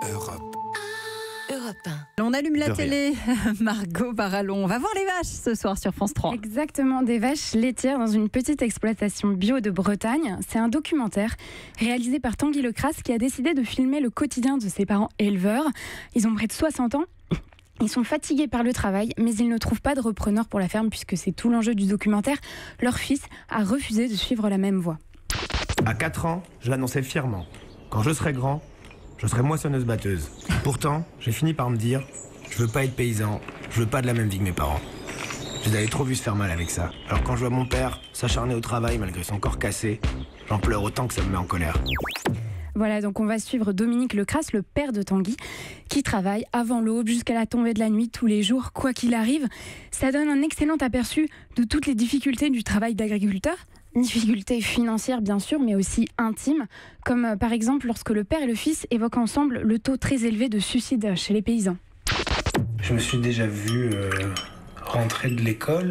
Europe. Europe 1. On allume la De télé, Margot Barallon. On va voir les vaches ce soir sur France 3. Exactement, des vaches laitières dans une petite exploitation bio de Bretagne. C'est un documentaire réalisé par Tanguy Lecrasse qui a décidé de filmer le quotidien de ses parents éleveurs. Ils ont près de 60 ans. Ils sont fatigués par le travail, mais ils ne trouvent pas de repreneur pour la ferme puisque c'est tout l'enjeu du documentaire. Leur fils a refusé de suivre la même voie. À 4 ans, je l'annonçais fièrement. Quand je serai grand, je serai moissonneuse-batteuse. Pourtant, j'ai fini par me dire, je veux pas être paysan, je veux pas de la même vie que mes parents. Je les avais trop vus se faire mal avec ça. Alors quand je vois mon père s'acharner au travail malgré son corps cassé, j'en pleure autant que ça me met en colère. Voilà, donc on va suivre Dominique Lecrasse, le père de Tanguy, qui travaille avant l'aube jusqu'à la tombée de la nuit tous les jours, quoi qu'il arrive. Ça donne un excellent aperçu de toutes les difficultés du travail d'agriculteur. Difficultés financières bien sûr, mais aussi intimes, comme par exemple lorsque le père et le fils évoquent ensemble le taux très élevé de suicide chez les paysans. Je me suis déjà vu rentrer de l'école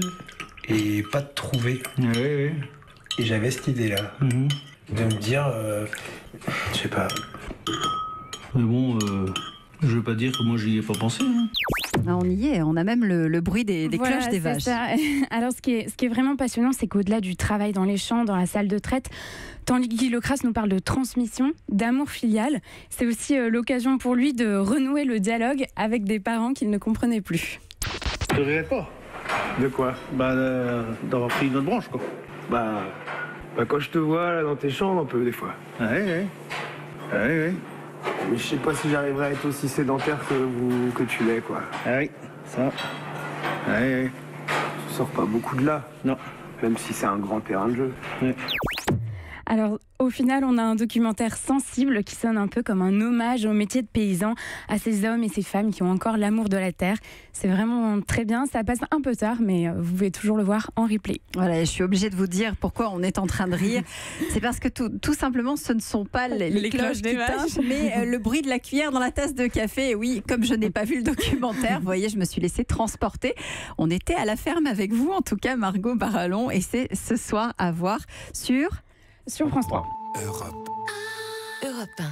et pas de trouver. Oui, oui. Et j'avais cette idée-là, de me dire, je sais pas, Mais bon, je veux pas dire que moi j'y ai pas pensé. Hein. Ah, on y est, on a même le bruit des Voilà, cloches des c'est vaches. ça. Alors ce qui est vraiment passionnant, c'est qu'au-delà du travail dans les champs, dans la salle de traite, Tanguy Lecrasse nous parle de transmission, d'amour filial. C'est aussi l'occasion pour lui de renouer le dialogue avec des parents qu'il ne comprenait plus. Je regrette pas. de quoi? D'avoir pris notre branche, quoi. Bah, quand je te vois là dans tes champs, un peu des fois. Ouais. Mais je sais pas si j'arriverai à être aussi sédentaire que tu l'es, quoi. Oui, ça. Ouais. Tu sors pas beaucoup de là, Non. même si c'est un grand terrain de jeu. Alors, au final, on a un documentaire sensible qui sonne un peu comme un hommage au métier de paysan, à ces hommes et ces femmes qui ont encore l'amour de la terre. C'est vraiment très bien. Ça passe un peu tard, mais vous pouvez toujours le voir en replay. Voilà, je suis obligée de vous dire pourquoi on est en train de rire. C'est parce que tout simplement, ce ne sont pas les cloches des qui vaches. tintent, mais le bruit de la cuillère dans la tasse de café. Et oui, comme je n'ai pas vu le documentaire, vous voyez, je me suis laissée transporter. On était à la ferme avec vous, en tout cas, Margot Barallon, et c'est ce soir à voir sur Sur France 3. Europe. Europe 1.